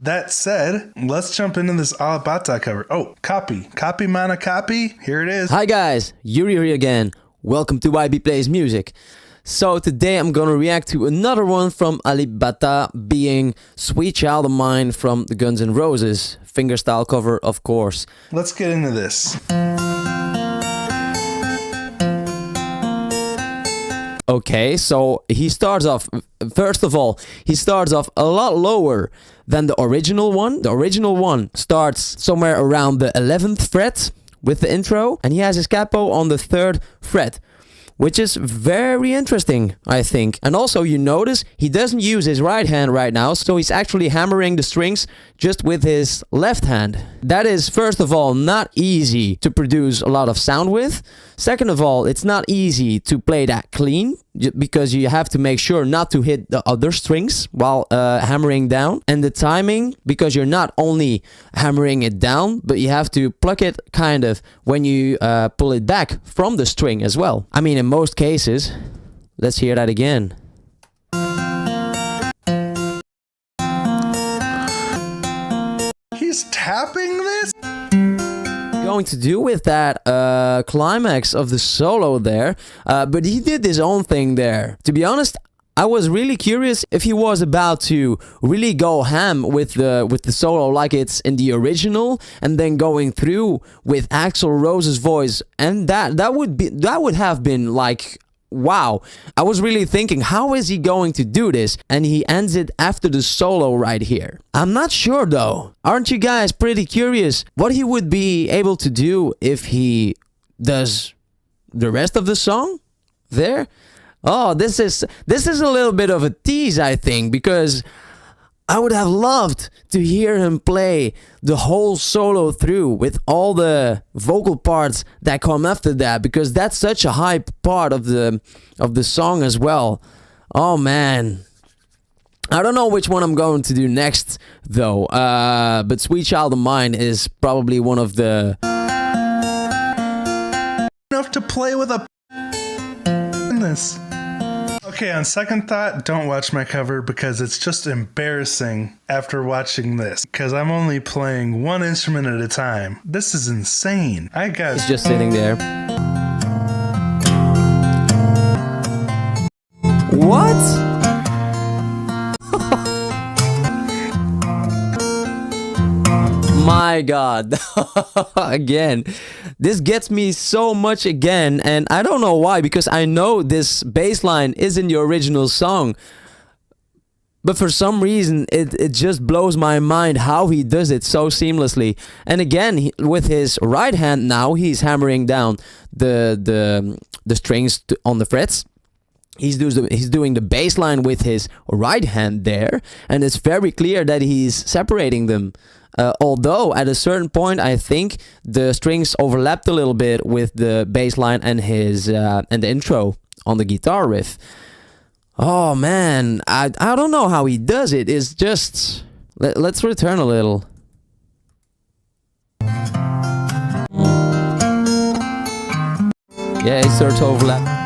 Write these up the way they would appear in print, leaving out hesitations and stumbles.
That said, let's jump into this Alip cover. Oh, copy mana copy. Here it is. Hi guys, Yuri here again. Welcome to YB Plays Music. So today I'm gonna react to another one from Alip, being Sweet Child of Mine from the Guns N' Roses fingerstyle cover, of course. Let's get into this. Okay, so he starts off, first of all, he starts off a lot lower than the original one. The original one starts somewhere around the 11th fret with the intro, and he has his capo on the 3rd fret, which is very interesting, I think. And also, you notice he doesn't use his right hand right now, so he's actually hammering the strings just with his left hand. That is, first of all, not easy to produce a lot of sound with. Second of all, it's not easy to play that clean, because you have to make sure not to hit the other strings while hammering down. And the timing, because you're not only hammering it down, but you have to pluck it kind of when you pull it back from the string as well. I mean, in most cases. Let's hear that again. He's tapping this? Going to do with that climax of the solo there, but he did his own thing there. To be honest, I was really curious if he was about to really go ham with the solo like it's in the original, and then going through with Axl Rose's voice, and that would have been like, wow. I was really thinking, how is he going to do this? And he ends it after the solo right here. I'm not sure though. Aren't you guys pretty curious what he would be able to do if he does the rest of the song there? Oh, this is a little bit of a tease, I think, because I would have loved to hear him play the whole solo through with all the vocal parts that come after that, because that's such a high part of the song as well. Oh man, I don't know which one I'm going to do next though, but Sweet Child of Mine is probably one of the enough to play with a in this. Okay, on second thought, don't watch my cover because it's just embarrassing after watching this, because I'm only playing one instrument at a time. This is insane. He's just sitting there. What? My God. Again, this gets me so much again, and I don't know why, because I know this bass line is in the original song, but for some reason it just blows my mind how he does it so seamlessly. And again, with his right hand now, he's hammering down the strings on the frets. He's doing the bass line with his right hand there, and it's very clear that he's separating them. Although at a certain point, I think the strings overlapped a little bit with the bass line and his and the intro on the guitar riff. Oh man, I don't know how he does it. It's just let's return a little. Yeah, it starts to overlap.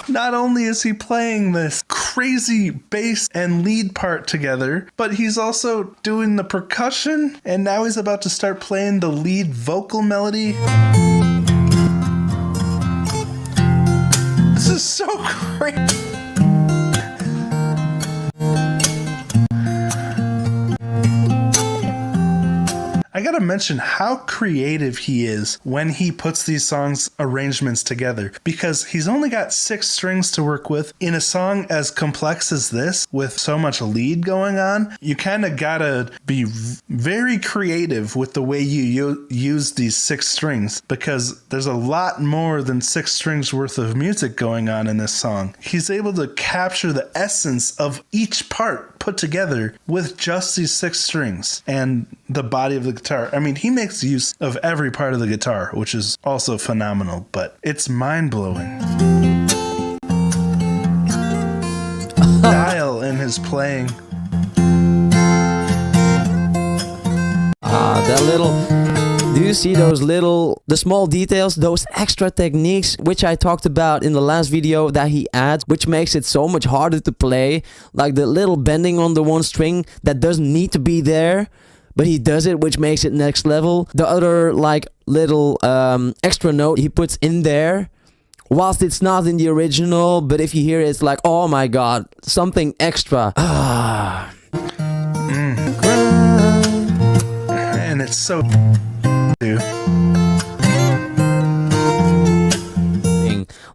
Not only is he playing this crazy bass and lead part together, but he's also doing the percussion, and now he's about to start playing the lead vocal melody. This is so crazy. I gotta mention how creative he is when he puts these songs arrangements together, because he's only got 6 strings to work with. In a song as complex as this, with so much lead going on, you kind of gotta be very creative with the way you use these 6 strings, because there's a lot more than 6 strings worth of music going on in this song. He's able to capture the essence of each part put together with just these 6 strings and the body of the guitar. I mean, he makes use of every part of the guitar, which is also phenomenal, but it's mind-blowing. Style in his playing. Do you see those the small details, those extra techniques, which I talked about in the last video that he adds, which makes it so much harder to play? Like the little bending on the one string that doesn't need to be there, but he does it, which makes it next level. The other like little extra note he puts in there, whilst it's not in the original, but if you hear it, it's like, oh my god, something extra. And it's so too.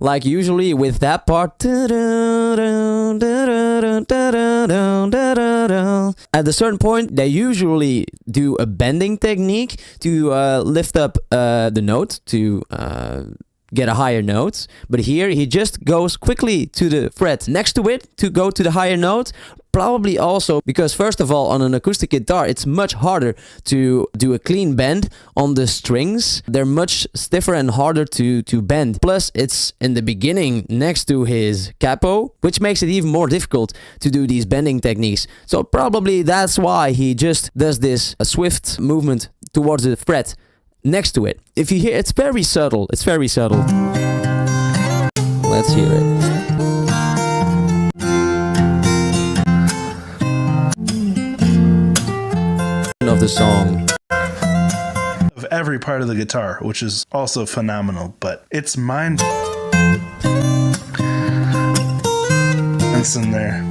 Like usually with that part, at a certain point they usually do a bending technique to lift up the note, to get a higher note, but here he just goes quickly to the fret next to it to go to the higher note. Probably also because, first of all, on an acoustic guitar it's much harder to do a clean bend on the strings. They're much stiffer and harder to bend. Plus it's in the beginning next to his capo, which makes it even more difficult to do these bending techniques. So probably that's why he just does this swift movement towards the fret next to it. If you hear, it's very subtle. It's very subtle. Let's hear it. Of the song. Of every part of the guitar, which is also phenomenal, but it's mind. It's in there.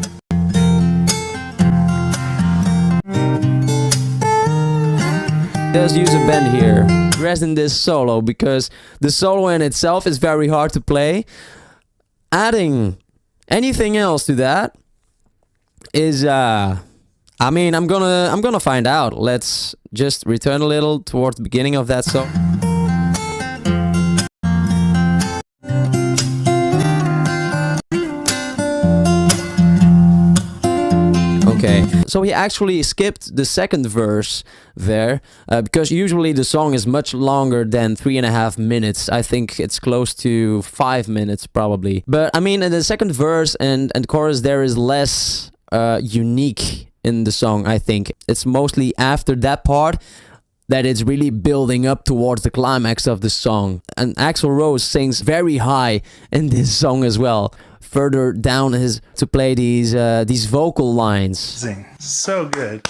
Does use a bend here, rest in this solo, because the solo in itself is very hard to play. Adding anything else to that is I mean, I'm gonna find out. Let's just return a little towards the beginning of that song. Okay, so he actually skipped the second verse there, because usually the song is much longer than 3.5 minutes. I think it's close to 5 minutes probably. But I mean, in the second verse and chorus there is less unique in the song. I think it's mostly after that part that it's really building up towards the climax of the song. And Axl Rose sings very high in this song as well, further down to play these vocal lines. So good.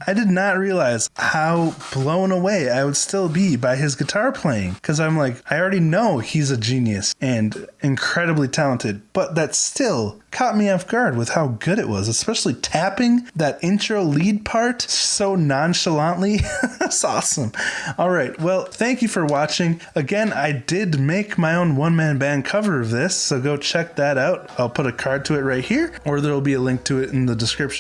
I did not realize how blown away I would still be by his guitar playing, because I'm like, I already know he's a genius and incredibly talented, but that still caught me off guard with how good it was, especially tapping that intro lead part so nonchalantly. That's awesome. All right, well, thank you for watching. Again, I did make my own one-man band cover of this, so go check that out. I'll put a card to it right here, or there'll be a link to it in the description.